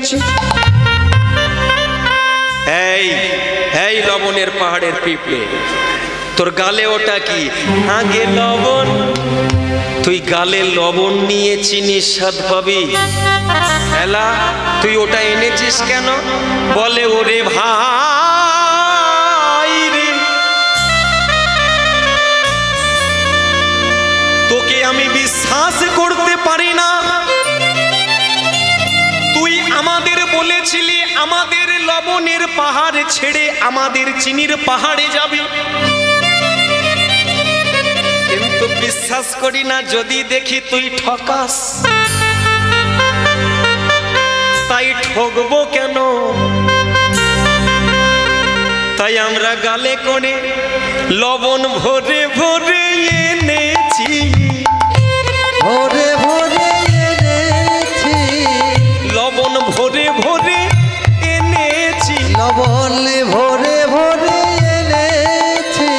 যাচ্ছি। এই এই লবণের পাহাড়ের পিঁপড়ে, তোর গালে ওটা কি? আগে লবণ। তুই গালে লবণ নিয়ে চিনির স্বাদ পাবি? এলা তুই ওটা এনেছিস কেন? বলে ওরে ভাই রে, তোকে আমি বিশ্বাস করতে পারি না। তুই আমাদের বলেছিলি আমাদের লবণের পাহাড় ছেড়ে আমাদের চিনির পাহাড়ে যাবি, কিন্তু বিশ্বাস করি না। যদি দেখি তুই ঠকাস, তাই ঠকবো কেন? তাই আমরা গালে করে লবণ ভরে ভরে এনেছি, ভরে ভরে এনেছি, লবণ ভরে ভরে এনেছি, লবণ ভরে ভরে এনেছি।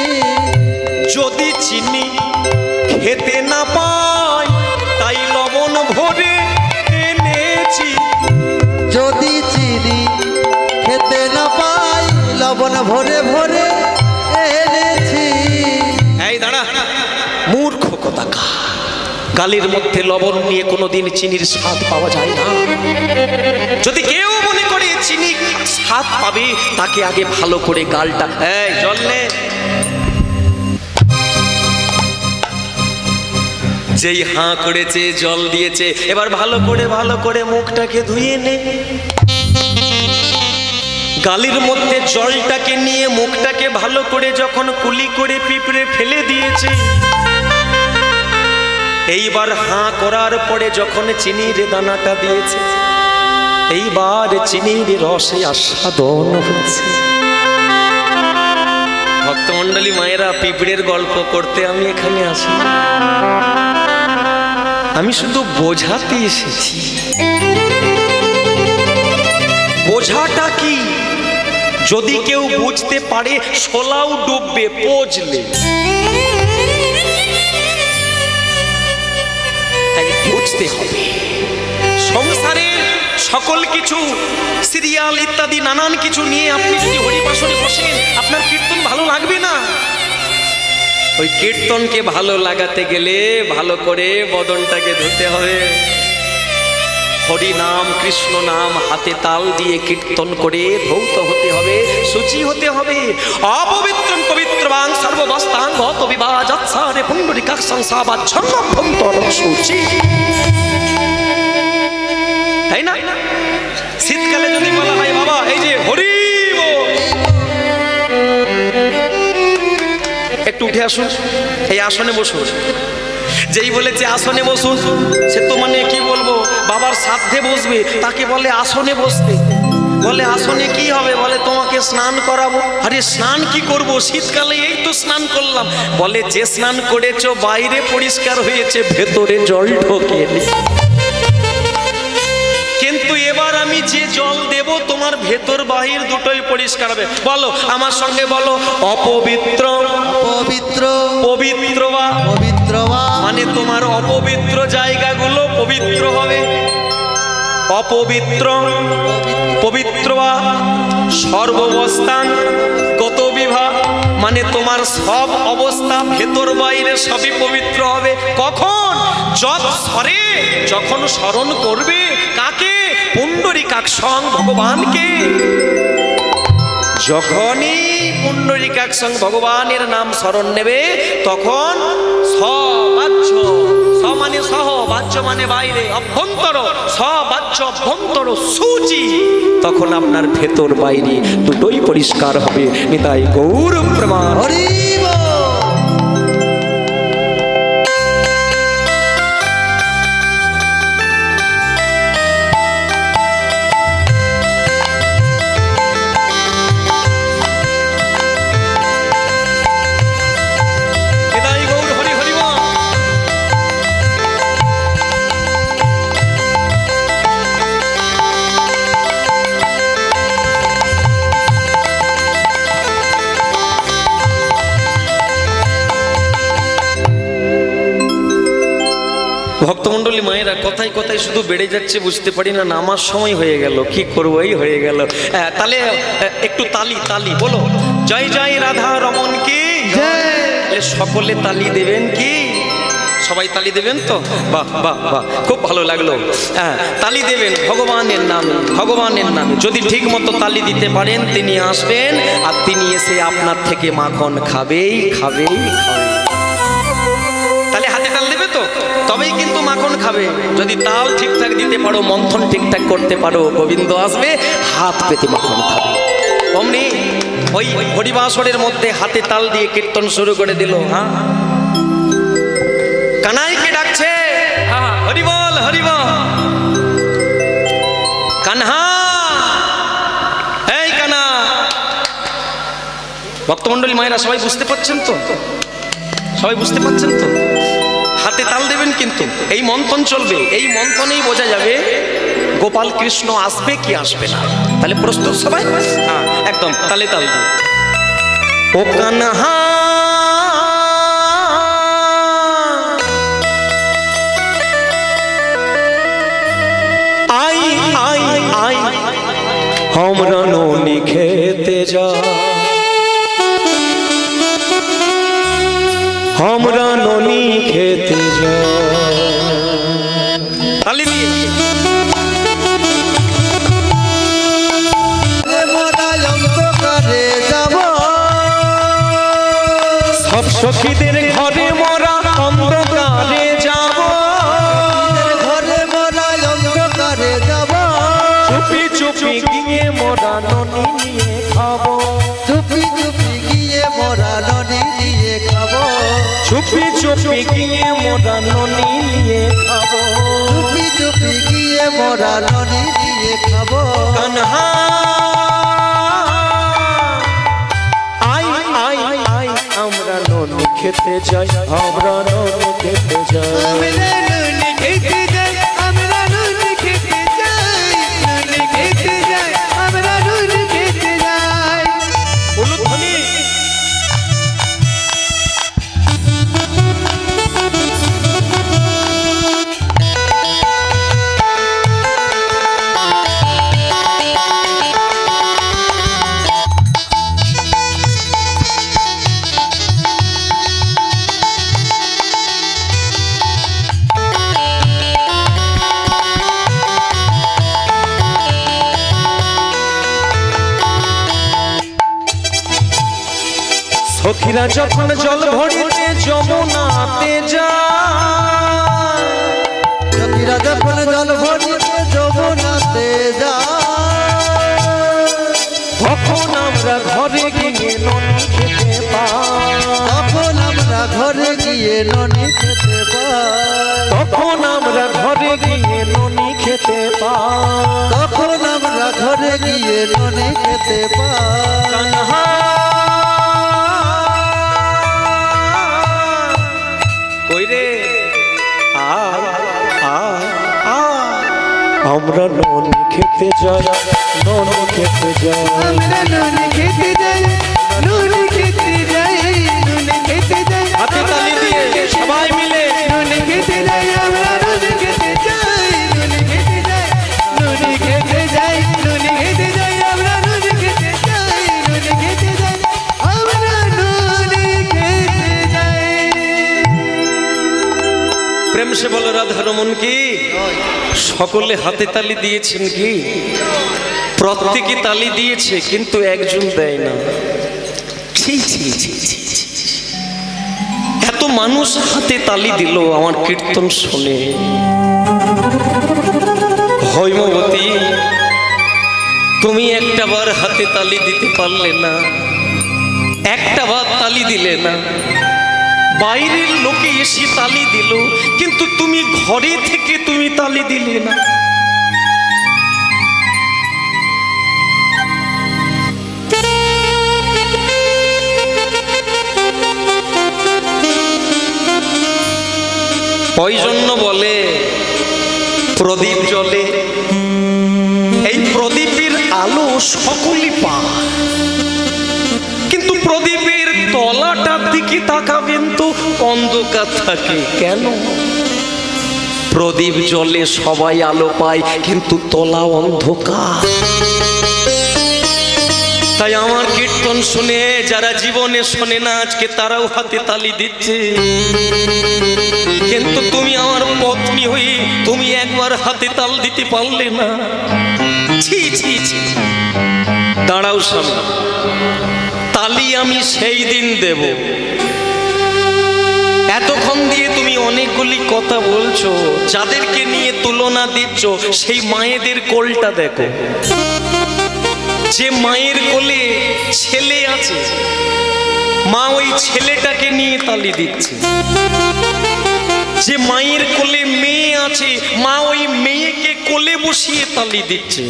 যদি চিনি খেতে না পাই তাই লবণ ভরে এনেছি, যদি চিনি খেতে না পাই লবণ ভরে ভরে এনেছি। এই দাঁড়া মূর্খ কোথাকার, গালের মধ্যে লবণ নিয়ে কোনোদিন চিনির স্বাদ পাওয়া যায় না। যদি কেউ মনে করে চিনি স্বাদ পাবে, তাকে আগে ভালো করে গালটা, এই জল নে, যেই হাঁ করেছে জল দিয়েছে, এবার ভালো করে মুখটাকে ধুয়ে নে। গালের মধ্যে জলটাকে নিয়ে মুখটাকে ভালো করে যখন কুলি করে পিঁপড়ে ফেলে দিয়েছে, এইবার হাঁ করার পরে যখন চিনির দানাটা দিয়েছে, এইবার চিনির রসে আস্বাদন হচ্ছে। ভক্তমণ্ডলী মায়েরা, পিঁপড়ের গল্প করতে আমি এখানে আসি, আমি শুধু বোঝাতে এসেছি। বোঝাটা কি? যদি কেউ বুঝতে পারে শোলাও ডুববে পচলে, তাই বুঝতে হবে। সংসারের সকল কিছু সিরিয়াল ইত্যাদি নানান কিছু নিয়ে আপনি যদি হরিবাসরে বসেন, আপনার কীর্তন ভালো লাগবে না। ওই কীর্তনকে ভালো লাগাতে গেলে ভালো করে বদনটাকে ধুতে হবে। হরি নাম কৃষ্ণ নাম হাতে তাল দিয়ে কীর্তন করে ধৌত হতে হবে, শুচি হতে হবে। অপবিত্রং পবিত্রবাং সর্ববস্তাং গত বিবাজাৎসারে পুণ্ডরিকাক্ষং সাবাচ্ছং অভ্যন্তরং শুচি। তাই না? শীতকালে যদি বলা হয় বাবা এই যে হরি বল, একটু উঠে আসুন, এই আসনে বসুন। যেই বলেছে আসনে বসুন, সে তো মানে কি বলবো, বাবার সাধ্যে বসবে, তাকে বলে আসনে বসতে। বলে আসনে কি হবে? বলে তোমাকে স্নান করাবো। আরে স্নান কি করব, শীতকালে এই তো স্নান করলাম। বলে যে স্নান করেছো বাইরে পরিষ্কার হয়েছে, ভেতরে জল ঢোকেনি। কিন্তু এবার আমি যে জল দেব তোমার ভেতর বাহির দুটোই পরিষ্কার হবে। বলো আমার সঙ্গে বলো, অপবিত্র পবিত্র পবিত্র বা পবিত্র মানে তোমার অপবিত্র জায়গাগুলো পবিত্র হবে। অপবিত্র পবিত্র বা সর্বাবস্থান গত বিভা মানে তোমার সব অবস্থা ভেতর বাইরে সবই পবিত্র হবে। কখন? যৎসরে, যখন স্মরণ করবে কাকে? পুণ্ডরিকাক্ষং ভগবানকে। যখনই পুণ্ডরিকাক্ষং ভগবানের নাম স্মরণ নেবে, তখন সবাচ্য, স মানে সহ, বাচ্য মানে বাইরে, অভ্যন্তর, সবাচ্য অভ্যন্তর শুচি, তখন আপনার ভেতর বাইরে দুটোই পরিষ্কার হবে। নিতাই গৌর প্রমাণ। হরি বল। ভক্তমণ্ডলী মায়েরা কথায় কথায় শুধু বেড়ে যাচ্ছে, বুঝতে পারি না, নামার সময় হয়ে গেল, কি করবো, এই হয়ে গেল। তাহলে একটু তালি তালি বলো, জয় জয় রাধা রমন কি জয়। সকলে তালি দেবেন কি? সবাই তালি দেবেন তো? বাহ বাহ বাহ, খুব ভালো লাগলো। হ্যাঁ, তালি দেবেন ভগবানের নামে, ভগবানের নামে। যদি ঠিক মতো তালি দিতে পারেন, তিনি আসবেন আর তিনি এসে আপনার থেকে মাখন খাবেই খাবেই খাবে। তাহলে হাতে তাল দেবে তো, তবেই কিন্তু মাখন খাবে। যদি তাল ঠিকঠাক দিতে পারো, মন্থন ঠিকঠাক করতে পারো, গোবিন্দ আসবে হাত পেতে মাখন খাবে। অমনি ওই হরিবাসরের মধ্যে হাতে তাল দিয়ে কীর্তন শুরু করে দিল। হ্যাঁ, কানাইকে ডাকছে, হরিবল হরিবল, কানহা, এই কানা। ভক্তমণ্ডলী মায়েরা সবাই বুঝতে পারছেন তো? সবাই বুঝতে পারছেন তো? হাতে তাল দেবেন, কিন্তু এই মন্থন চলবে, এই মন্থনেই বোঝা যাবে গোপাল কৃষ্ণ আসবে কি আসবে না। তাহলে প্রস্তুত সবাই? হ্যাঁ, একদম তালে তাল দিন। ও কানহা हमरा नौनी खेते जा, हमरा नौनी खेते जा। ताली दिए। सब सखीদের ঘরে মোরা অন্ধকারে যাব, ঘরে মোরা অন্ধকারে যাব, চুপি চুপি গিয়ে মোরা ননি নিয়ে খাবো, চুপি চুপি গিয়ে মোরা ননি নিয়ে খাবো, চুপি চুপি গিয়ে মোরা ননি নিয়ে খাবো, চুপি চুপি গিয়ে মোরা ননি নিয়ে খাবো। কানহা আই আই আই, আমরা ননি খেতে যাই, আমরা ননি খেতে যাই, আমরা ননি খেতে যাই, আমরা ননি খেতে যাই, ননি খেতে যাই, আমরা ননি খেতে যাই। বলুন ধ্বনি। সখীরা যখন জল ভরিতে যমুনাতে যায়, সখীরা যখন জল ভরিতে যমুনাতে যায়, তখন আমরা ঘরে গিয়ে ননি খেতে পাই, তখন আমরা ঘরে গিয়ে ননি খেতে পাই, তখন আমরা ঘরে গিয়ে ননি খেতে পাই, তখন আমরা ঘরে গিয়ে ননি খেতে পাই। কানহা কই রে, আয় আয় আয়, আমরা ননি খেতে যাই, ননি খেতে যাই, আমরা ননি খেতে যাই, ননি খেতে যাই, ননি খেতে যাই, হাতে তালি দিয়ে সবাই মিলে ননি খেতে যাই, আমরা ননি খেতে যাই, ননি খেতে যাই, ননি খেতে যাই, ননি খেতে যাই, আমরা ননি খেতে যাই, ননি খেতে যাই, আমরা ননি খেতে যাই। প্রেম সে বলো রাধা রমন কি। সকলে হাতে তালি দিয়েছেন কি? প্রত্যেকে তালি দিয়েছে, কিন্তু একজন দেয় না। ছি ছি ছি ছি ছি। এত মানুষ হাতে তালি দিল আমার কীর্তন শুনে। হৈমবতী, তুমি একটা বার হাতে তালি দিতে পারলে না, একটা বার তালি দিলে না। বাইরের লোকে এসে তালি দিল, কিন্তু তুমি ঘরে থেকে তুমি তালি দিলে না। ওই জন্য বলে প্রদীপ জ্বলে, এই প্রদীপের আলো সকলই পায়, কিন্তু প্রদীপের তলাটার দিকে তাকাবেন তো অন্ধকার থাকে। কেন? প্রদীপ জ্বলে সবাই আলো পায়, কিন্তু তলা অন্ধকার। তাই আমার কীর্তন শুনে যারা জীবনে শোনে না আজকে তারাও হাতে তালি দিচ্ছে, কিন্তু তুমি আমার পত্নী হই, তুমি একবার হাতে তাল দিতে পারলে না। ছি ছি ছি। দাঁড়াও স্বামী, তালি আমি সেই দিন দেব। এতক্ষণ দিয়ে তুমি অনেকগুলি কথা বলছো, যাদেরকে নিয়ে তুলনা দিচ্ছ সেই মায়েদের কোলটা দেখো। যে মায়ের কোলে ছেলে আছে, মা ওই ছেলেটাকে নিয়ে তালি দিচ্ছে। যে মায়ের কোলে মেয়ে আছে, মা ওই মেয়েকে কোলে বসিয়ে তালি দিচ্ছে।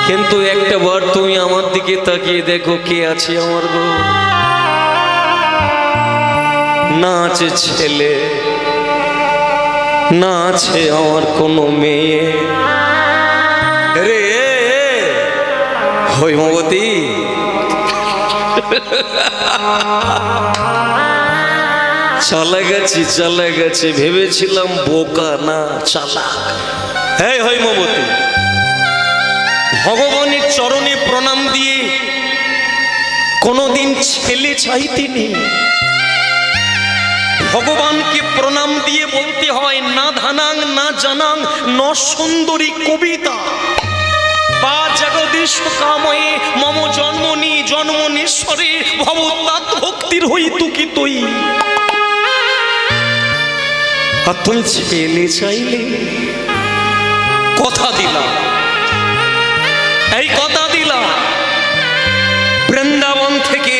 কিন্তু একটা বার তুমি আমার দিকে তাকিয়ে দেখো, কে আছে আমার গো? না আছে ছেলে, না আছে আমার কোনো মেয়ে। রে হৈমবতী, চলে গেছি চলে গেছি, ভেবেছিলাম বোকা, না চালাক। হে হৈমবতী, ভগবানের চরণে প্রণাম দিয়ে কোনোদিন ছেলে চাইতেনি। ভগবানকে প্রণাম দিয়ে বলতে হয়, না ধানাং না জানাং ন সুন্দরী কবিতা বা জগদীশ কাময়ে মম জন্মনি জন্মনেশ্বরে ভবতাৎ ভক্তির হই তুকি তুই। আর তুমি ছেলে চাইলে, কথা দিলাম, এই কথা দিলাম, বৃন্দাবন থেকে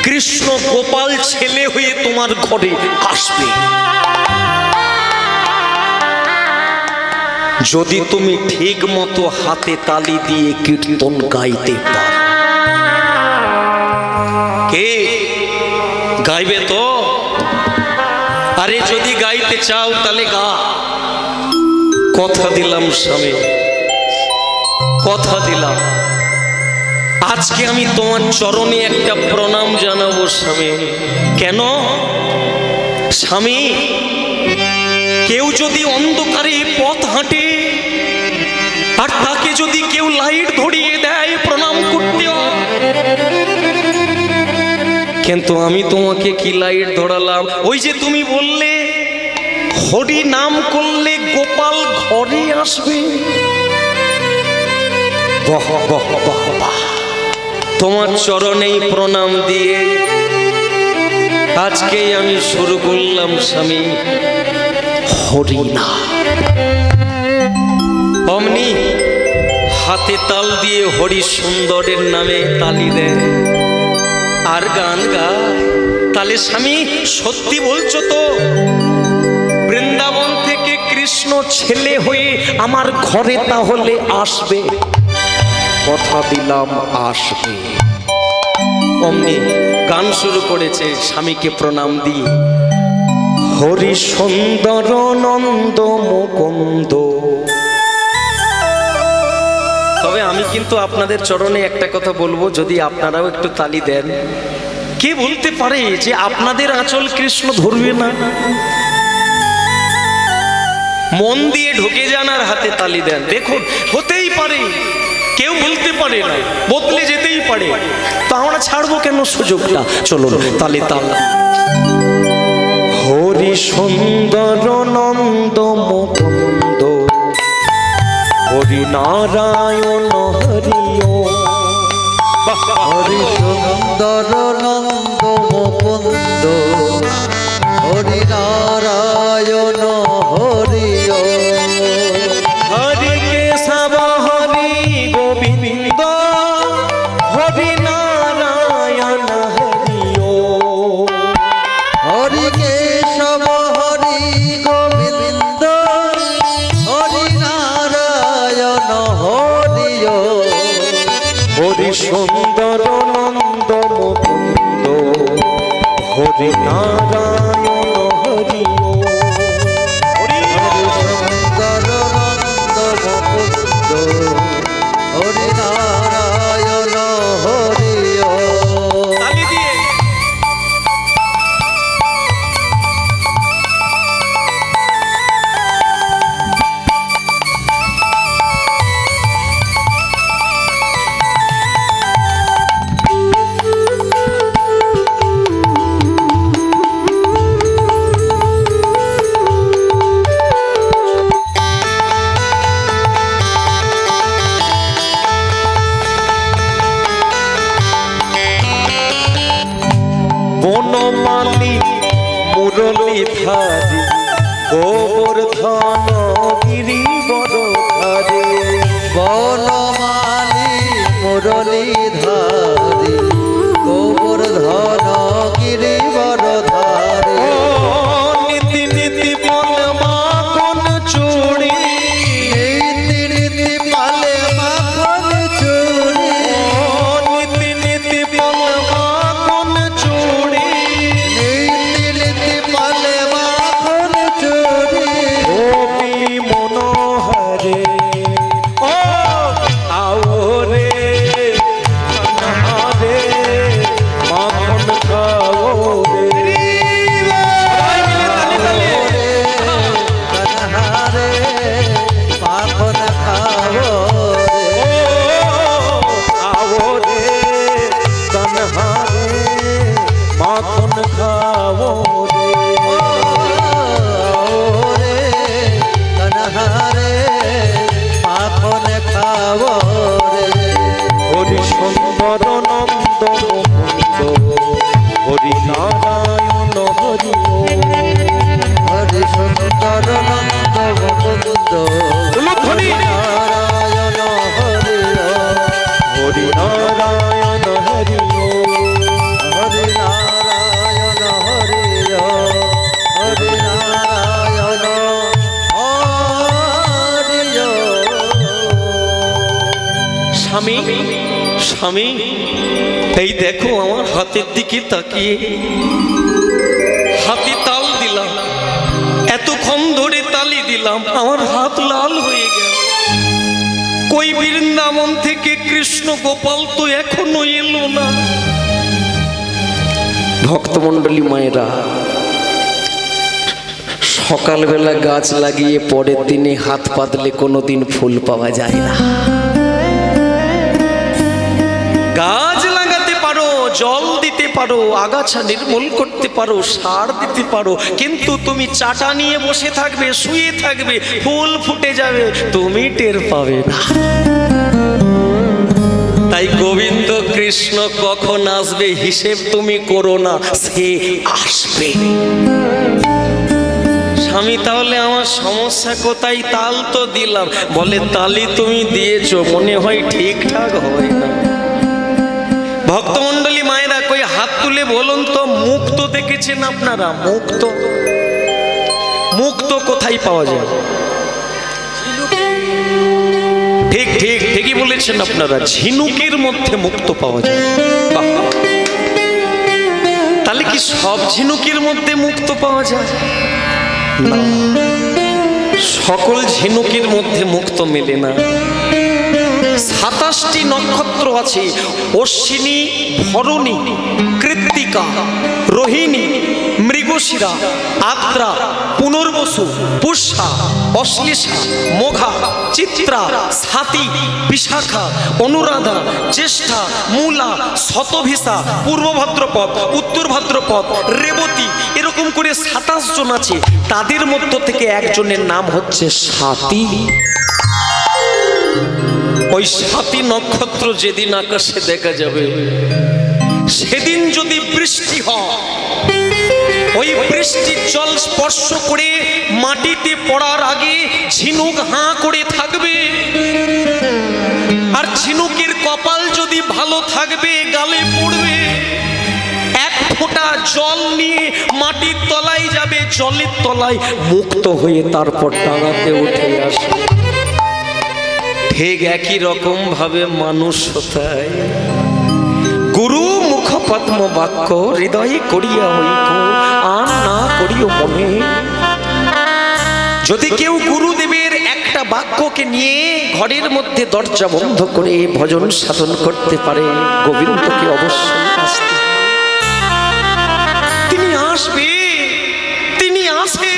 কৃষ্ণ গোপাল ছেলে হয়ে তোমার ঘরে আসবে। যদি তুমি ঠিক মতো হাতে তালি দিয়ে কীর্তন গাইতে পারো। কে গাইবে তো? আরে যদি গাইতে চাও তাহলে গা। কথা দিলাম স্বামী, কথা দিলাম। আজকে আমি তোমার চরণে একটা প্রণাম জানাবো স্বামী। কেন স্বামী? কেউ যদি অন্ধকারে পথ হাঁটে আর তাকে যদি কেউ লাইট ধরিয়ে দেয়, প্রণাম করতে হয়। কিন্তু আমি তোমাকে কি লাইট ধরালাম? ওই যে তুমি বললে হরি নাম করলে গোপাল ঘরে আসবে। বাহ বাহ বাহ বাহ। তোমার চরণেই প্রণাম দিয়ে আজকেই আমি শুরু করলাম স্বামী হরি নাম। অমনি হাতে তাল দিয়ে হরি সুন্দরের নামে তালি দেয় আর গান গায়। তাহলে স্বামী সত্যি বলছো তো, বৃন্দাবন থেকে কৃষ্ণ ছেলে হয়ে আমার ঘরে তাহলে আসবে? কথা দিলাম আসবে। অমনি গান শুরু করেছে স্বামীকে প্রণাম দিয়ে, হরি সুন্দর নন্দ মুকুন্দ। তবে আমি কিন্তু আপনাদের চরণে একটা কথা বলবো, যদি আপনারাও একটু তালি দেন। কে বলতে পারে যে আপনাদের আঁচল কৃষ্ণ ধরবে না? মন দিয়ে ঢুকে যান আর হাতে তালি দেন, দেখুন হতেই পারে। কেউ বলতে পারে না, বদলে যেতেই পারে। তো আমরা ছাড়বো কেন সুযোগটা? চলুন তালি তাল। হরি সুন্দর নন্দ মুকুন্দ, হরি নারায়ণ হরিও। হরি সুন্দর নন্দ মুকুন্দ, হরি নারায়ণ হরিও। হরি কেশব হরি গোবিন্দ, হরি নারায়ণ হরিও। হরি কেশব হরি গোবিন্দ, হরি নারায়ণ হরিও। হরি সুন্দর নন্দ মুকুন্দ, হরি নারায়ণ হরিও। হরি সুন্দর নন্দ মুকুন্দ, হরি নারায়ণ হরিও। তালি দিয়ে বনমালী মুরলী ধারী গোবর্ধন গিরি বরধারে। বনমালী মুরলীধারী গোবর্ধন গিরি বরধারে। নীতি নীতি বল মাখন চুড়ি, নীতি নীতি পালে মাখন চুড়ি, নীতি নীতি বল মাখন চুড়ি, নীতি নীতি পালে মাখন চুড়ি। গোপী মনোহরে ও আওরে কানহারে মাখন খাও রে। কনহারে মাখন খাও রে। আওরে কানহারে মাখন খাও রে। ওরে কনহারে মাখন খাও রে। হরি সুন্দর নন্দ মুকুন্দ হরি নারায়ণ হরি হরি সুন্দর নন্দ মুকুন্দ ধ্বনি। নারায়ণ হরি হরি নারায়ণ হরি হরি নারায়ণ হরি হরি নারায়ণ হরি। স্বামী স্বামী এই দেখো আমার হাতের দিকে তাকিয়ে হাতে তাল দিলাম, এতক্ষণ ধরে তালি দিলাম, আমার হাত লাল হয়ে গেল। কই বৃন্দাবন থেকে কৃষ্ণ গোপাল তো এখনো এলো না। ভক্তমণ্ডলী মায়েরা, সকালবেলা গাছ লাগিয়ে পরের দিনে হাত পাতলে কোনোদিন ফুল পাওয়া যায় না। গাছ লাগাতে পারো, জল দিতে পারো, আগাছা নির্মূল করতে পারো, সার দিতে পারো, কিন্তু তুমি চাটা নিয়ে বসে থাকবে, শুয়ে থাকবে, ফুল ফুটে যাবে, তুমি টের পাবে না। তাই গোবিন্দ কৃষ্ণ কখন আসবে হিসেব তুমি করো না, সে আসবে। স্বামী তাহলে আমার সমস্যা কোথায়? তাল তো দিলাম। বলে তালি তুমি দিয়েছো, মনে হয় ঠিকঠাক হয় না। ভক্তমণ্ডলী মায়েরা, কই হাত তুলে বলুন তো, মুক্ত দেখেছেন আপনারা? মুক্ত মুক্ত কোথায় পাওয়া যায়? ঠিক ঠিক ঠিকই বলেছেন আপনারা, ঝিনুকের মধ্যে মুক্ত পাওয়া যায়। বাহ! তাহলে কি সব ঝিনুকের মধ্যে মুক্ত পাওয়া যায়? না, সকল ঝিনুকের মধ্যে মুক্ত মেলে না। 27টি নক্ষত্র আছে, অশ্বিনী, ভরণী, কৃত্তিকা, রোহিণী, মৃগশিরা, আদ্রা, পুনর্বসু, পুষ্যা, অশ্লেষা, মোঘা, চিত্রা, স্বাতি, বিশাখা, অনুরাধা, জ্যেষ্ঠা, মূলা, শতভিসা, পূর্ব ভাদ্রপদ, উত্তর ভাদ্রপদ, রেবতী, এরকম করে 27 জন আছে। তাদের মধ্য থেকে একজনের নাম হচ্ছে স্বাতি। ওই স্বাতি নক্ষত্র যেদিন আকাশে দেখা যাবে, সেদিন যদি বৃষ্টি হয়, ওই বৃষ্টির জল স্পর্শ করে মাটিতে পড়ার আগে ঝিনুক হাঁ করে থাকবে। আর ঝিনুকের কপাল যদি ভালো থাকবে, গালে পড়বে। এক ফোঁটা জল নিয়ে মাটির তলায় যাবে, জলের তলায় মুক্ত হয়ে তারপর ডাঙাতে উঠে আসবে। ঠিক একই রকম ভাবে মানুষ হতায় গুরু মুখপদ্ম বাক্য হৃদয়ে করিয়া হইক আর না করিও মনে। যদি কেউ গুরুদেবের একটা বাক্যকে নিয়ে ঘরের মধ্যে দরজা বন্ধ করে ভজন সাধন করতে পারে, গোবিন্দকে অবশ্যই আসতে। তিনি আসবে, তিনি আসে।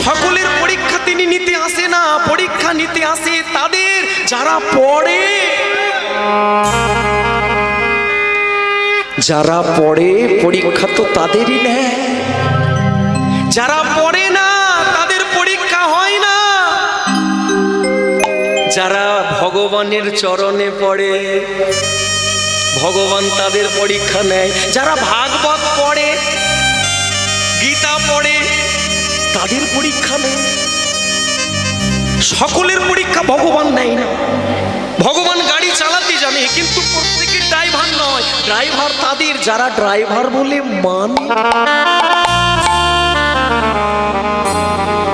সকলের পরীক্ষা তিনি নিতে আসে না, পরীক্ষা নিতে আসে তাদের যারা পড়ে। যারা পড়ে পরীক্ষা তো তাদেরই নেয়, যারা পড়ে না তাদের পরীক্ষা হয় না। যারা ভগবানের চরণে পড়ে ভগবান তাদের পরীক্ষা নেয়। যারা ভাগবত পড়ে, গীতা পড়ে, তাদের পরীক্ষা নেয়। সকলের পরীক্ষা ভগবান নেয় না। ভগবান গাড়ি চালাতে জানে, কিন্তু প্রত্যেকের ড্রাইভার নয়। ড্রাইভার তাদের যারা ড্রাইভার বলে মানে।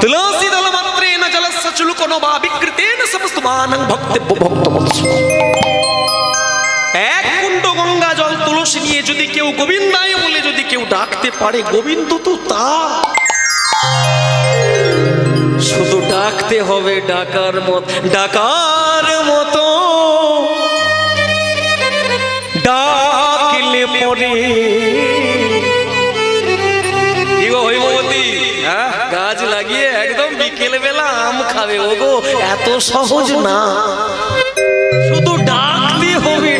তুলসী দল মাত্রে না জলস্য চুলকোন বা বিকৃতেন সমস্তমানং ভক্তেব্য ভক্তবৎস। এক কুণ্ড গঙ্গা জল তুলসী নিয়ে যদি কেউ গোবিন্দায় বলে যদি কেউ ডাকতে পারে, গোবিন্দ তো তা। শুধু ডাকতে হবে ডাকার মতো ডাকলে পরে। গাছ লাগিয়ে একদম বিকেল বেলা আম খাবে, ওগো এত সহজ না। শুধু ডাকতে হবে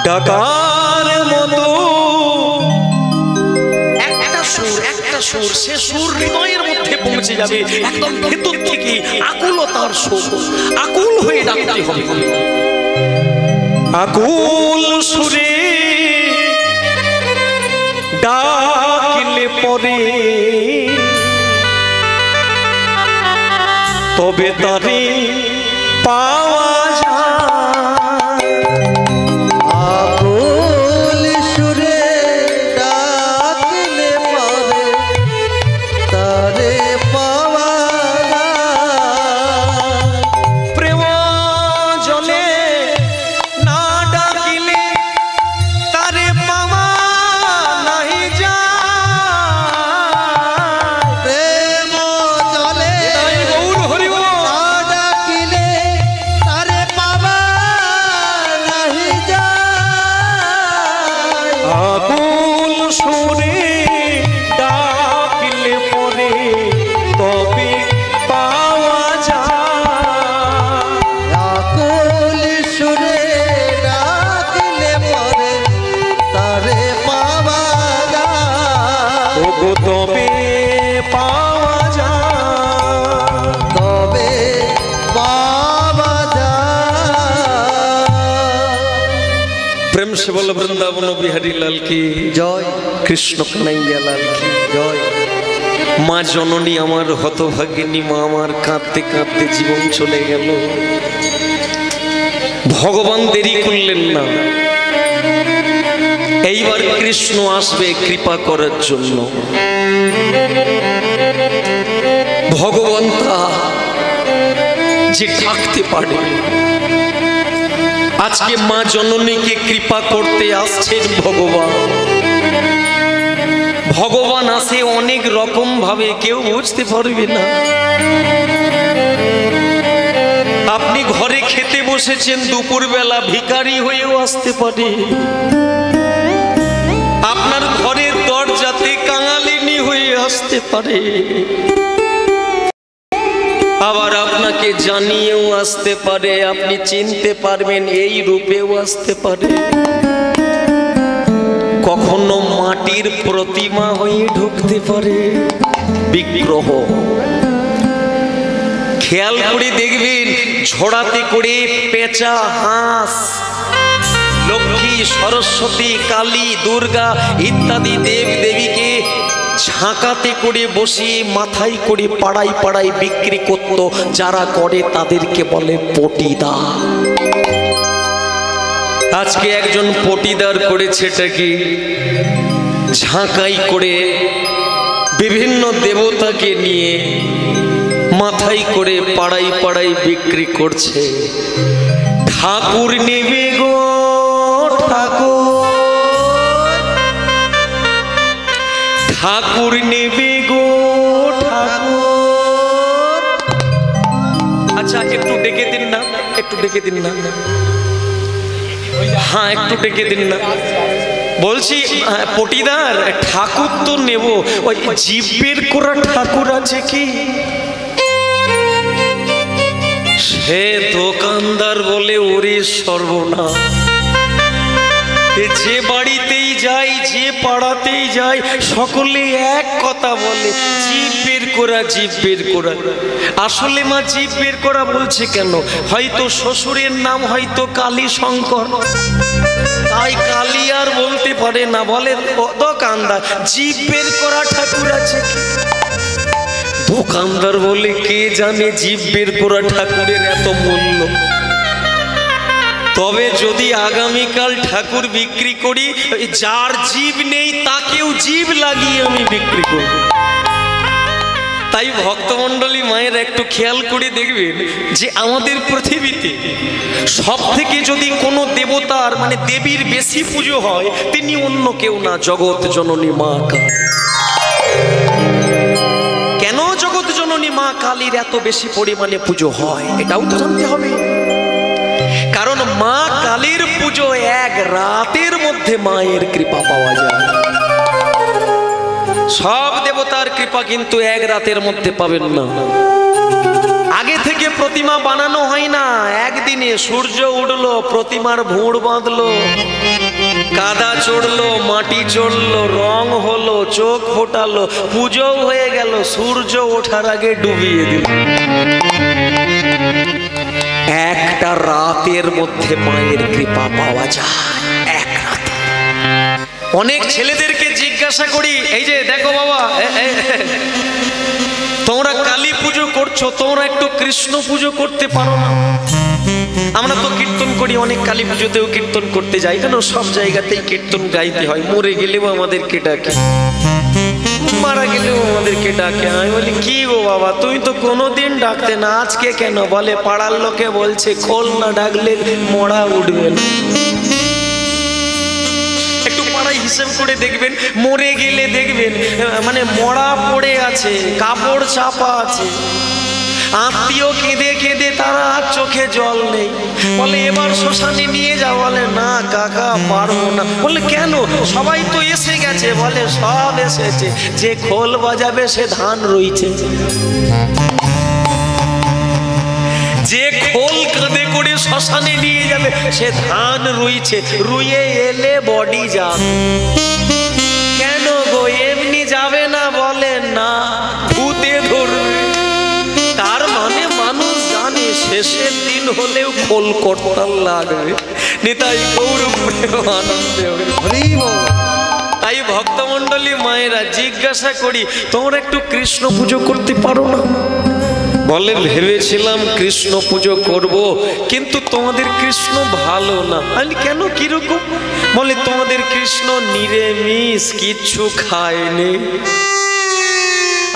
ডাকার মতো। একটা সুর, সে সুর হৃদয়ের মধ্যে পৌঁছে যাবে, একদম ভেতর থেকে আকুলতার সুর। আকুল হয়ে ডাকতে হবে। আকুল সুরে ডাকলে পরে তবে তারে পাওয়া যায়। আকুল সুরে ডাকলে পরে তারে পাওয়া যায়। প্রেম জলে না ডাকিলে তারে পাওয়া নাহি যায়। প্রেম জলে গৌর হরি বল। না ডাকিলে তারে পাওয়া নাহি যায়। আকুল সুরে ডাকিলে পরে তবে পাওয়া যায়। আকুল সুরে ডাকলে পরে তারে পাওয়া যায়। ওগো তবে পাওয়া যায়। তবে পাওয়া যায়। প্রেম সে বল বৃন্দাবন বিহারী লাল কি জয়, কৃষ্ণ কানাইয়া লাল কি জয়। মা জননী আমার হতভাগিনী মা আমার কাঁদতে কাঁদতে জীবন চলে গেল। ভগবান দেরি করলেন না। এইবার কৃষ্ণ আসবে কৃপা করার জন্য। ভগবান তা যে ডাকতে পারে। আজকে মা জননীকে কৃপা করতে আসছেন ভগবান। ভগবান আসে অনেক রকম ভাবে, কেউ বুঝতে পারবে না। আপনি ঘরে খেতে বসেছেন, দুপুরবেলা ভিখারি হয়েও আসতে পারে। আপনার ঘরের দরজাতে কাঙালিনী হয়ে আসতে পারে। আবার আপনাকে জানিয়েও আসতে পারে, আপনি চিনতে পারবেন এই রূপেও আসতে পারে। কখনো মাটির প্রতিমা হয়ে ঢুকতে পারে, বিগ্রহ। খেয়াল করে দেখবেন, ঝোড়াতে করে পেঁচা, হাঁস, লক্ষ্মী, সরস্বতী, কালী, দুর্গা ইত্যাদি দেব দেবীকে ঝাঁকাতে করে বসিয়ে মাথায় করে পাড়ায় পাড়ায় বিক্রি করত। যারা করে তাদেরকে বলে পটিদার। আজকে একজন পটিদার করেছে এটাকে ঝাঁকাই করে বিভিন্ন দেবতাকে নিয়ে মাথায় করে পাড়ায় পাড়ায় বিক্রি করছে। ঠাকুর নেবে গো ঠাকুর, ঠাকুর নেবে গো ঠাকুর। আচ্ছা একটু ডেকে দিন না, একটু ডেকে দিন না। হ্যাঁ একটু ডেকে দিন না। বলছি পটিদার, ঠাকুর তো নেব, ওই জিভ বের করা ঠাকুর আছে কি? সে দোকানদার বলে ওরে সর্বনাশ, যে বাড়িতেই বাড়িতেই যাই, যে পাড়াতেই যাই, সকলে এক কথা বলে, জীব বের করা, জীব বের করা। আসলে মা জীব বের করা বলছে কেন? হয়তো শ্বশুরের নাম হয়তো কালী শঙ্কর, তাই কালী আর বলতে পারে না, বলে দোকানদার জীব বের করা ঠাকুর আছে। দোকানদার বলে কে জানে জীব বের করা ঠাকুরের এত মূল্য। তবে যদি আগামীকাল ঠাকুর বিক্রি করি, যার জীব নেই তাকেও জীব লাগিয়ে আমি বিক্রি করব। তাই ভক্তমণ্ডলী মায়ের একটু খেয়াল করে দেখবেন যে আমাদের পৃথিবীতে সব থেকে যদি কোনো দেবতার মানে দেবীর বেশি পুজো হয়, তিনি অন্য কেউ না, জগৎ জননী মা কালী। কেন জগৎ জননী মা কালীর এত বেশি পরিমাণে পুজো হয় এটাও তো জানতে হবে। কারণ মা কালীর পুজো এক রাতের মধ্যে মায়ের কৃপা পাওয়া যায়। সব দেবতার কৃপা কিন্তু এক রাতের মধ্যে পাবেন না। আগে থেকে প্রতিমা বানানো হয় না, একদিনে সূর্য উঠলো, প্রতিমার ভুঁড় বাঁধলো, কাদা চড়লো, মাটি চড়লো, রং হলো, চোখ ফোটালো, পুজো হয়ে গেল, সূর্য ওঠার আগে ডুবিয়ে দিল। একটা রাতের মধ্যে মায়ের কৃপা পাওয়া যায়, এক রাতে। অনেক ছেলেদেরকে জিজ্ঞাসা করি, এই যে দেখো বাবা, তোমরা কালী পুজো করছো, তোমরা একটু কৃষ্ণ পুজো করতে পারো না? আমরা তো কীর্তন করি, অনেক কালী পুজোতেও কীর্তন করতে যাই, কেন সব জায়গাতেই কীর্তন গাইতে হয়। মরে গেলেও আমাদেরকে ডাকে, মারা গেলেও আমাদেরকে ডাকে। আমি বলি কি গো বাবা, তুমি তো কোনোদিন ডাকতে না, আজকে কেন? বলে পাড়ার লোকে বলছে খোল না ডাকলে মরা উঠবে না। একটু পাড়ায় হিসেব করে দেখবেন, মরে গেলে দেখবেন মানে মরা পড়ে আছে, কাপড় চাপা আছে, আত্মীয় কেঁদে কেঁদে তারা চোখে জল নেই। বলে এবার শ্মশানে নিয়ে যাও, বলে না কাকা পারবো না। বলে কেন? সবাই তো এসে গেছে। বলে সব এসেছে, যে খোল বাজাবে সে ধান রইছে। যে খোল কাঁধে করে শ্মশানে নিয়ে যাবে সে ধান রুইছে, রুইয়ে এলে বডি যাবে। কেন গো এমনি যাবে না? বলে না, ভূতে ধরবে। তার মানে মানুষ জানে শেষের দিন হলেও খোল করতাল লাগবে। নিতাই গৌর আনন্দে হবে। তাই ভক্তমণ্ডলী মায়েরা জিজ্ঞাসা করি, তোমরা একটু কৃষ্ণ পুজো করতে পারো না? বলে ভেবেছিলাম কৃষ্ণ পুজো করব, কিন্তু তোমাদের কৃষ্ণ ভালো না। আমি কেন, কিরকম? বলে তোমাদের কৃষ্ণ নিরামিষ, কিচ্ছু খায়নি।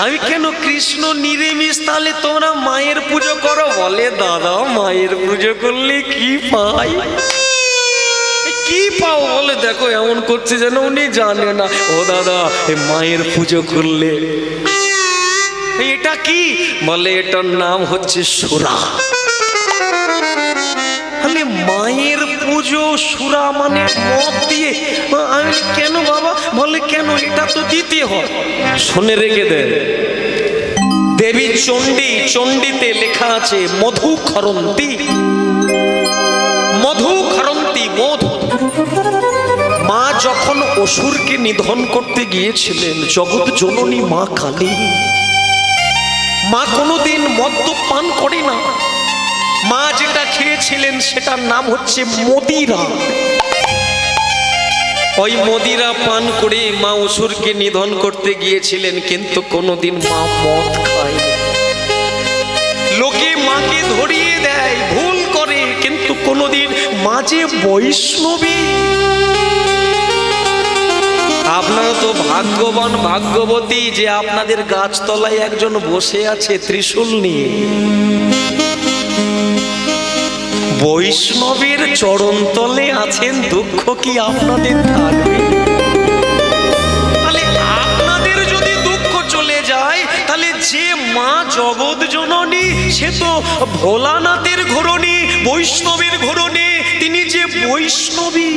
আমি কেন? কৃষ্ণ নিরামিষ, তাহলে তোমরা মায়ের পুজো করো। বলে দাদা মায়ের পুজো করলে কি পাই? কি পাও? বলে দেখো এমন করছে যেন উনি জানে না। ও দাদা, মায়ের পুজো করলে এটা কি? বলে এটার নাম হচ্ছে সুরা। মায়ের পুজো সুরা মানে মদ দিয়ে? আমি কেন বাবা? বলে কেন, এটা তো দিতে হয়। শুনে রেখে দে, দেবী চণ্ডী, চণ্ডীতে লেখা আছে মধু খরন্তি, মধু খরন্তি, মধু। মা যখন অসুরকে নিধন করতে গিয়েছিলেন, জগৎ জননী মা কালী, মা কোনোদিন মদ্যপান করে না। মা যেটা খেয়েছিলেন সেটার নাম হচ্ছে মদিরা। ওই মদিরা পান করে মা অসুরকে নিধন করতে গিয়েছিলেন, কিন্তু কোনোদিন মা মদ খায়নি। লোকে মাকে ধরিয়ে দেয়, ভুল করে, কিন্তু কোনোদিন মা যে বৈষ্ণবী। আপনারা তো ভাগ্যবান ভাগ্যবতী যে আপনাদের গাছতলায় একজন বসে আছে ত্রিশূল নিয়ে। বৈষ্ণবের চরণতলে আছেন, দুঃখ কি আপনাদের থাকবে? তাহলে আপনাদের যদি দুঃখ চলে যায়, তাহলে যে মা জগৎ জননী সে তো ভোলানাথের ঘরণী, বৈষ্ণবের ঘরণী, তিনি যে বৈষ্ণবী।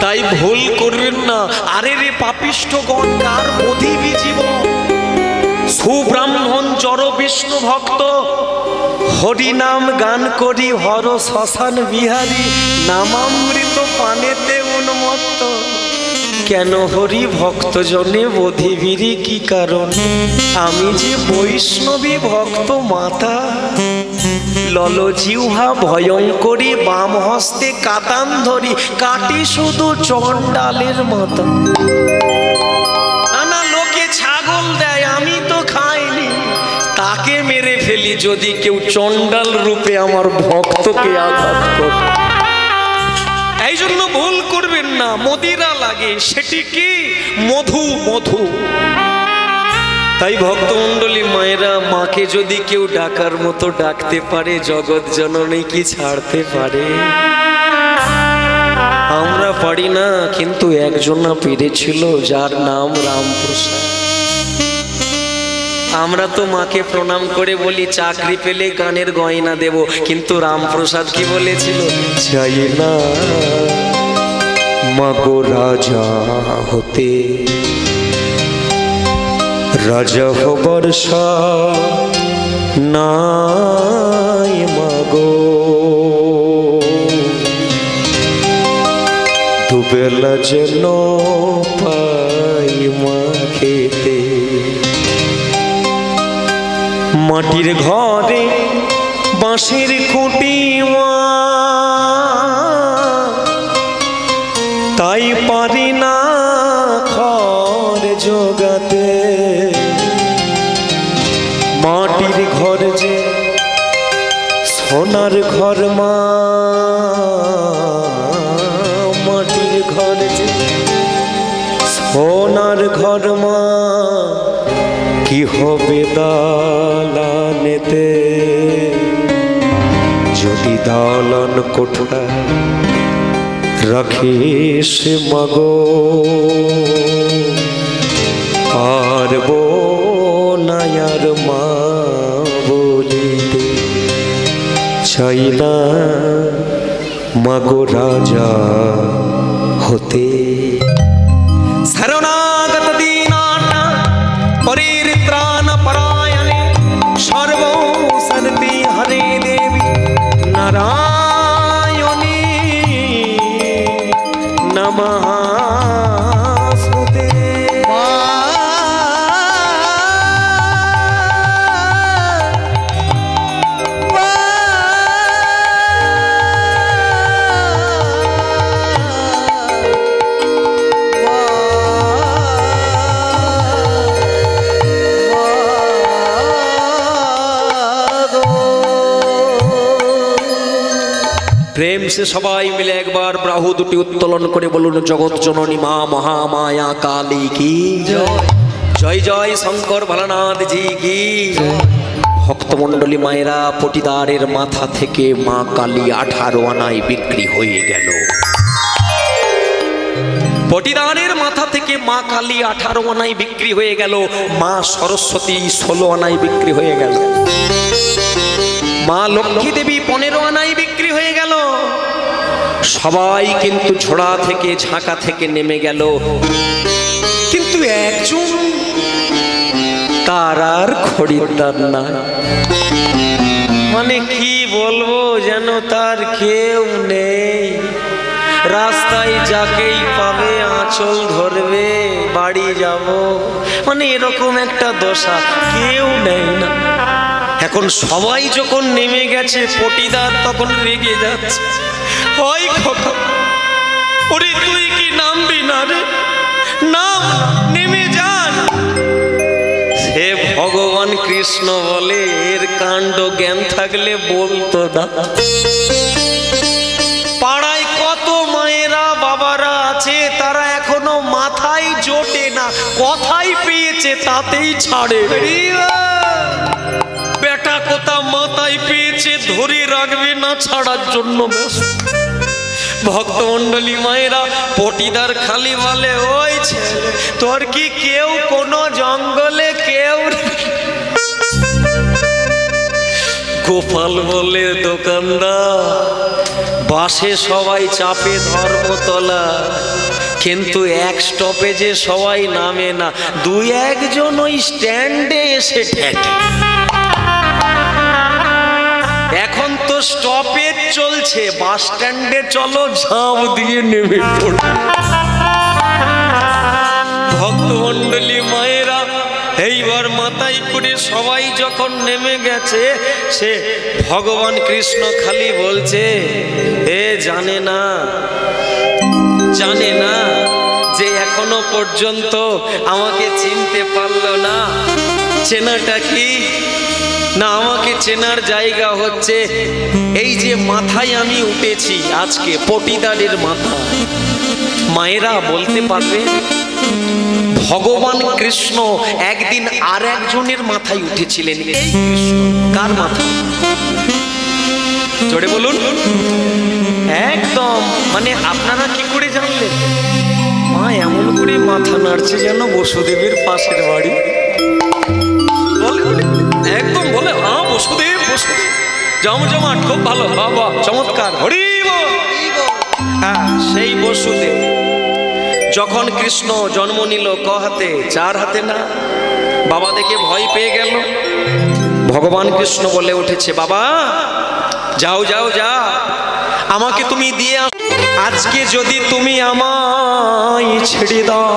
তাই ভুল করবেন না। আরে রে পাপিষ্ঠগণ, কার অধিবি জীবন, সুব্রাহ্মণ জড় বিষ্ণু ভক্ত, হরি নাম গান করি হর শ্মশান বিহারী, নামামৃত পানেতে উন্মত্ত, কেন হরি ভক্ত জনে বোধিবিরি কি কারণ? আমি যে বৈষ্ণবী ভক্ত মাতা, লল জিহ্বা ভয়ঙ্করী, বাম হস্তে কাতান ধরি, কাটি শুধু চণ্ডালের মাথা। না লোকে ছাগল দেয়, আমি তো খাইনি, তাকে মেরে ফেলি যদি কেউ চণ্ডাল রূপে আমার ভক্তকে আঘাত করে। এই জন্য ভুল করবেন না, মদিরা লাগে, সেটি কি মধু, মধু। তাই ভক্তমণ্ডলী মায়েরা, মাকে যদি কেউ ডাকার মতো ডাকতে পারে, জগৎ জননী কি ছাড়তে পারে? আমরা পারি না, কিন্তু একজনা পেরেছিল, যার নাম রামপ্রসাদ। আমরা তো মাকে প্রণাম করে বলি চাকরি পেলে গানের গয়না দেব, কিন্তু রামপ্রসাদ কি বলেছিল? চাই না মাগো রাজা হতে, রাজা হবার নাই মাগো, দুবেলা যেন পাই মা খেতে। মাটির ঘরে বাঁশের খুঁটি মা, তাই পারি না খড় জোগাতে। মাটির ঘর যে সোনার ঘর মা, মাটির ঘর যে সোনার ঘর মা, কি হবে দালানেতে যদি দালান কোঠা রাখিস মাগো? পারবো না আর মা বলিতে, চাই না মাগো রাজা হতে। শরণাগত দীনাটা পরিত্রাণ পরায়ণে, সর্বসর্তি হরে দেবী নারায়ণী নমঃ স্তুতে। প্রেম সে সবাই মিলে একবার বাহু দুটি উত্তোলন করে বলুন, জগৎ জননী মা মহামায়া কালী কি জয়, জয় শঙ্কর ভোলানাথ জি কি। ভক্তমণ্ডলী মায়েরা, পটিদারের মাথা থেকে মা কালী 18 আনায় বিক্রি হয়ে গেল। পটিদারের মাথা থেকে মা কালী 18 আনায় বিক্রি হয়ে গেল। মা সরস্বতী 16 আনায় বিক্রি হয়ে গেল। মা লক্ষ্মী দেবী 15 আনায় বিক্রি হয়ে গেল। সবাই কিন্তু ঝোড়া থেকে ঝাঁকা থেকে নেমে গেল, কিন্তু একজন তার আর খরিদ্দার না। মানে কি বলবো, যেন তার কেউ নেই। রাস্তায় যাকেই পাবে আঁচল ধরবে, বাড়ি যাব, মানে এরকম একটা দশা, কেউ নেই না। এখন সবাই যখন নেমে গেছে, পটিদার তখন রেগে যাচ্ছে, ওই খোকা, ওরে তুই কি নামবি না রে? নাম, নেমে যান। সে ভগবান কৃষ্ণ বলে, এর কাণ্ড জ্ঞান থাকলে বলতো না। পাড়ায় কত মায়েরা বাবারা আছে, তারা এখনো মাথায় জোটে না, কথাই পেয়েছে তাতেই ছাড়ে। বেটা কোথা মাথায় পেয়েছে, ধরে রাখবে না, ছাড়ার জন্য ব্যস্ত। ভক্তমণ্ডলী মায়েরা, পটিদার খালি বলে, ওই ছেলে, তোর কি কেউ কোনো জঙ্গলে কেউ? গোপাল বলে, দোকানদার, বাসে সবাই চাপে ধর্মতলা, কিন্তু এক স্টপেজে সবাই নামে না, 2-1 জন ওই স্ট্যান্ডে এসে ঠেকে। এখন তো স্টপেজ চলছে, বাস স্ট্যান্ডে চলো ঝাঁপ দিয়ে নেমে পড়ো। ভক্তমণ্ডলী মায়েরা এইবার মাথায় করে সবাই যখন নেমে গেছে, সে ভগবান কৃষ্ণ খালি বলছে, এ জানে না যে এখনো পর্যন্ত আমাকে চিনতে পারলো না। চেনাটা কি না, আমাকে চেনার জায়গা হচ্ছে এই যে মাথায় আমি উঠেছি আজকে, পটিদারের মাথা। মায়েরা বলতে পারবে ভগবান কৃষ্ণ একদিন আর একজনের মাথায় উঠেছিলেন, এই কৃষ্ণ কার মাথা? জোরে বলুন। একদম, মানে আপনারা কি করে জানলেন? মা এমন করে মাথা নাড়ছে যেন বসুদেবের পাশের বাড়ি। একদম বলে হ্যাঁ বসুদেব, বসুদেব জমজমাট, খুব ভালো, বাবা চমৎকার, হরি বল। হ্যাঁ, সেই বসুদেব যখন কৃষ্ণ জন্ম নিল ক হাতে? 4 হাতে না। বাবা দেখে ভয় পেয়ে গেল। ভগবান কৃষ্ণ বলে উঠেছে, বাবা যাও যাও যাও, আমাকে তুমি দিয়ে আজকে যদি তুমি আমায় ছেড়ে দাও।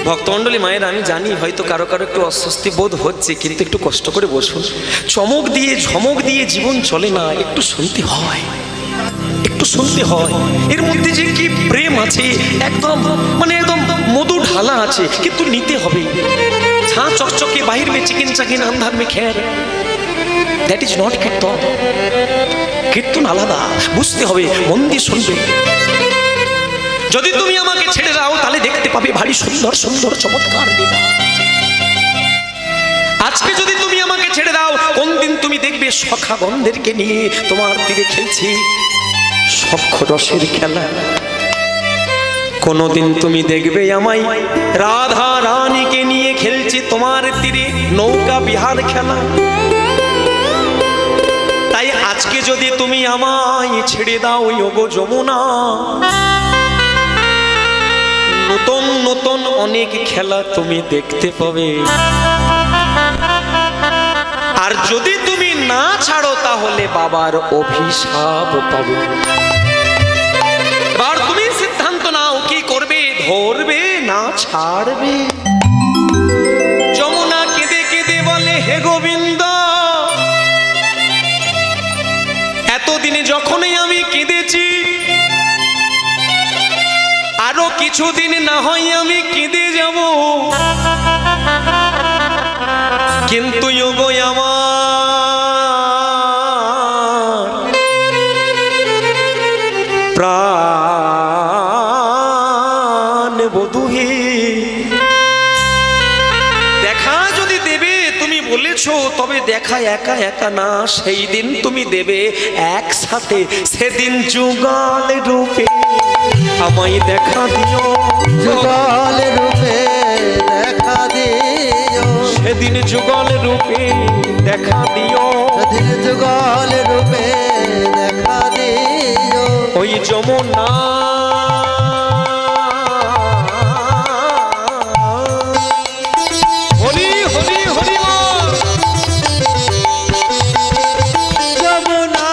ভক্তমণ্ডলী মায়ের, আমি জানি হয়তো কারো কারো একটু অস্বস্তি বোধ হচ্ছে, কিন্তু একটু কষ্ট করে বসুন। চমক দিয়ে ঝমক দিয়ে জীবন চলে না, একটু শুনতে হয়, একটু শুনতে হয়। এর মধ্যে যে কি প্রেম আছে, একদম মানে একদম মধু ঢালা আছে, কিন্তু নিতে হবে। ঝাঁ চকচকে বাহির মে চিকেন চাকিন আন্ধার মে খের, that is not kirtan. Kirtan আলাদা, বুঝতে হবে, মন দিয়ে শুনবে। যদি তুমি আমাকে ছেড়ে দাও তাহলে দেখতে পাবে ভারী সুন্দর সুন্দর চমৎকার লীলা। আজকে যদি তুমি আমাকে ছেড়ে দাও, কোন দিন তুমি দেখবে সখাগণদেরকে নিয়ে তোমার তীরে খেলছি সখ্য রসের খেলা। কোনদিন তুমি দেখবে আমায় রাধা রানীকে নিয়ে খেলছি তোমার তীরে নৌকা বিহার খেলা। তাই আজকে যদি তুমি আমায় ছেড়ে দাও ওগো যমুনা, নতুন নতুন অনেক খেলা তুমি দেখতে পাবে। আর যদি তুমি না ছাড়ো তাহলে বাবার অভিশাপ পাবে। এবার তুমি সিদ্ধান্ত নাও, কি করবে? ধরবে না ছাড়বে? যমুনা কেঁদে কেঁদে বলে, হে গোবিন্দ, এতদিনে যখনই আমি কেঁদেছি, আরো কিছুদিন না হয় আমি কেঁদে যাব, কিন্তু ওগো আমার প্রাণ বধূ হে, দেখা যদি দেবে তুমি বলেছো, তবে দেখা একা একা না, সেই দিন তুমি দেবে একসাথে, সেদিন যুগল রূপে আমায় দেখা দিও, যুগল রূপে দেখা দিও, সেদিন যুগল রূপে দেখা দিও, সেদিন যুগল রূপে দেখা দিও, ওই যমুনা হরি হরি হরি বল। যমুনা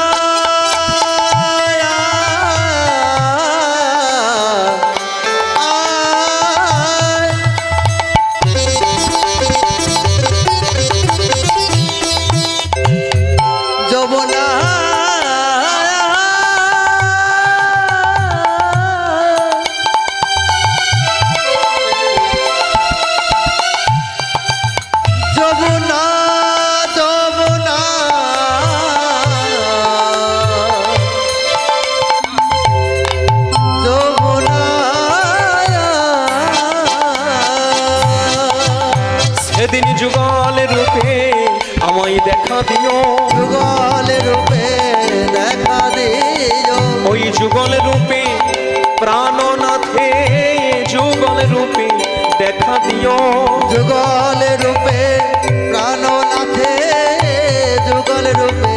যমুনা যমুনা যমুনা যমুনা, সেদিন যুগল রূপে আমায় দেখা দিও, যুগল রূপে দেখা দিও, ওই যুগল রূপে প্রাণনাথে যুগল রূপে দেখা দিও, যুগল রূপে প্রাণনাথে যুগল রূপে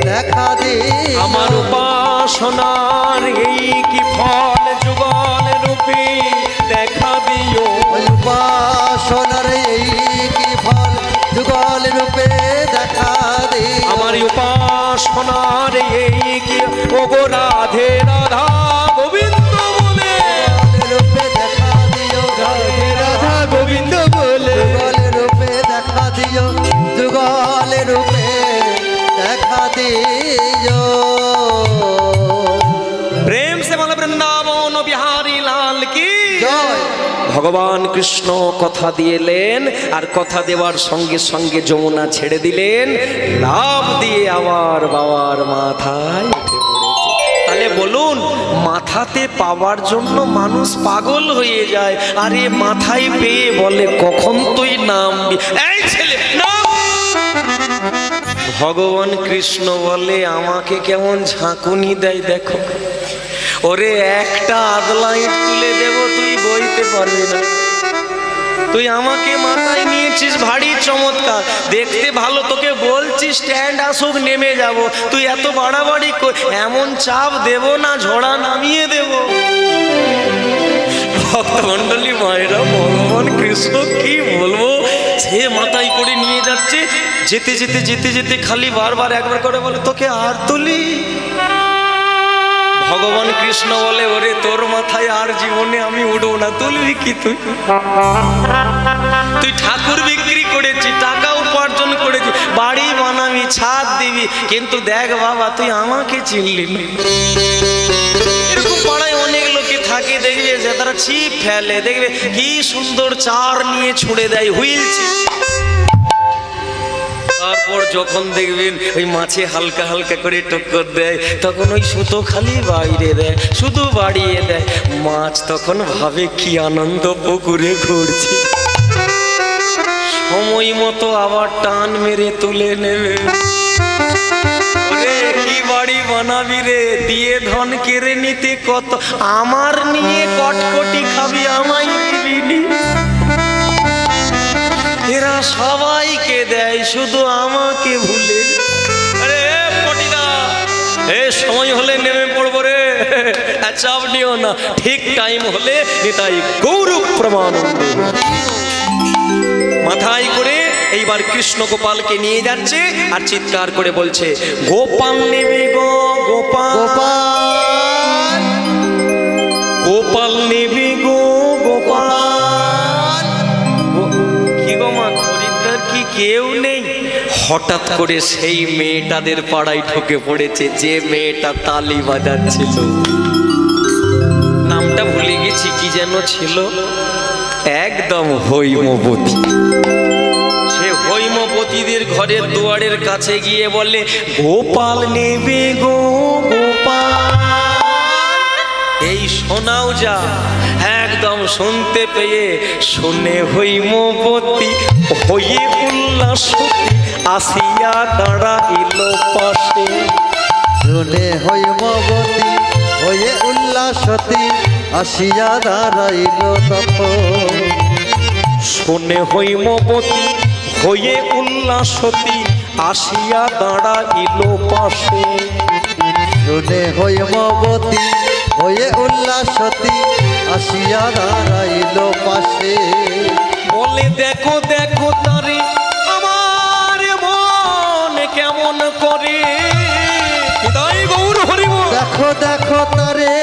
দেখা দিও, আমার উপাসনার এই কি ফল, যুগল রূপে দেখা দিও, উপাসনার এই কি ফল, যুগল রূপে দেখা সোনার এই কি ও গো রাধে রাধা গোবিন্দ বলে রূপে দেখা দিও রাধে রাধা গোবিন্দ বলে যুগল রূপে দেখা দিও যুগল রূপে দেখা দিও প্রেম সে বলে বৃন্দাবন বিহারী লাল কি জয় ভগবান কৃষ্ণ কথা দিলেন আর কথা দেওয়ার সঙ্গে সঙ্গে যমুনা ছেড়ে দিলেন লাভ দিয়ে আবার বাবার মাথায় উঠে পড়েছে। তাহলে বলুন মাথাতে পাওয়ার জন্য মানুষ পাগল হয়ে যায় আর এ মাথায় পেয়ে বলে কখন তুই নামবি এই ছেলে নাম। ভগবান কৃষ্ণ বলে আমাকে কেমন ঝাঁকুনি দেয় দেখো ওরে একটা আদলা ইট তুলে দেব তুই বইতে পারবি না তুই আমাকে মাথায় নিয়েছিস ভারী চমৎকার দেখতে ভালো তোকে বলছিস স্ট্যান্ড আসুক নেমে যাব তুই এত বাড়াবাড়ি এমন চাপ দেব না ঝোড়া নামিয়ে দেব। ভক্তমণ্ডলী মায়েরা ভগবান কৃষ্ণ কি বলবো সে মাথায় করে নিয়ে যাচ্ছে যেতে যেতে যেতে যেতে খালি বারবার একবার করে বলে তোকে আর তুলি। ভগবান কৃষ্ণ বলে ওরে তোর মাথায় আর জীবনে আমি উঠবো না তুলবি কি তুই তুই ঠাকুর বিক্রি করেছি টাকা উপার্জন করেছি বাড়ি বানাবি ছাদ দিবি কিন্তু দেখ বাবা তুই আমাকে চিনলি না। এরকম পাড়ায় অনেক লোকে থাকে দেখবে যে তারা ছিপ ফেলে দেখবে কি সুন্দর চার নিয়ে ছুঁড়ে দেয় হুইল ছিপ তারপর যখন দেখবেন ওই মাছে হালকা হালকা করে টক্কর দেয় তখন ওই সুতো খালি বাইরে দেয় শুধু বাড়িয়ে দেয় মাছ তখন ভাবে কি আনন্দ পুকুরে ঘুরছে সময় মতো আবার টান মেরে তুলে নেবে। ওরে কি বাড়ি বানাবি রে দিয়ে ধন কেড়ে নিতে কত আমার নিয়ে কটকটি খাবি আমায় দিবি এরা সবাইকে দেয় শুধু আমাকে ভুলে। আরে পটিদা এ সময় হলে নেমে পড়বো রে চাপ নিও না ঠিক টাইম হলে নিতাই গৌরব প্রমাণ মাথায় করে এইবার কৃষ্ণ গোপালকে নিয়ে যাচ্ছে আর চিৎকার করে বলছে গোপাল নেবে গো গোপাল গোপাল গোপাল নেবে গো গোপাল কি গো মা খরিদ্দার কি কেউ নেই। হঠাৎ করে সেই মেয়েটাদের পাড়ায় ঢুকে পড়েছে যে মেয়েটা তালি বাজাচ্ছিল নামটা ভুলে গেছি কি যেন ছিল একদম হৈমবতী। সে হৈমবতীদের ঘরের দুয়ারের কাছে গিয়ে বলে গোপাল নেবে গো গোপাল এই শোনাও যা একদম শুনতে পেয়ে শুনে হৈমবতী হয়ে উল্লাসতী আসিয়া দাঁড়াইল পাশে শুনে হৈমবতী হয়ে উল্লাসতী আসিয়া দাঁড়াইল তখন শুনে হৈমবতী হয়ে উল্লাসতী আসিয়া দাঁড়াইল পাশে শুনে হৈমবতী হয়ে উল্লাসতী আসিয়া দাঁড়াইল পাশে বলে দেখো দেখো তারে আমার মন কেমন করে হৃদয় গৌর হরিব দেখো দেখো তারে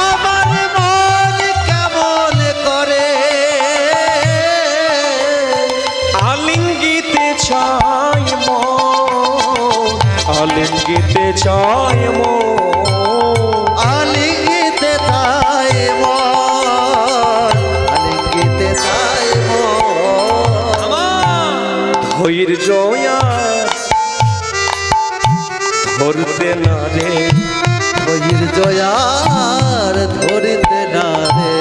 আমার মন কেমন করে আলিঙ্গিতে চাই মন আলিঙ্গিতে চাই মন আলিঙ্গিতে তাই মন আলিঙ্গিতে তাই মন ধৈর্য ধরতে না রে ধৈর্য আর ধরিতে না রে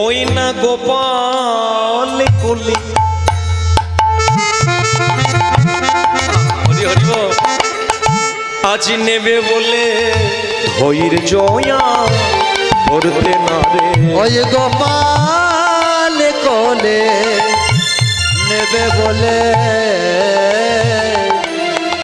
ওই না গোপাল কলি হরি হরি বল। আজ নেবে বলে ধৈর্য ধরতে না রে ওই গোপাল কোলে নেবে বলে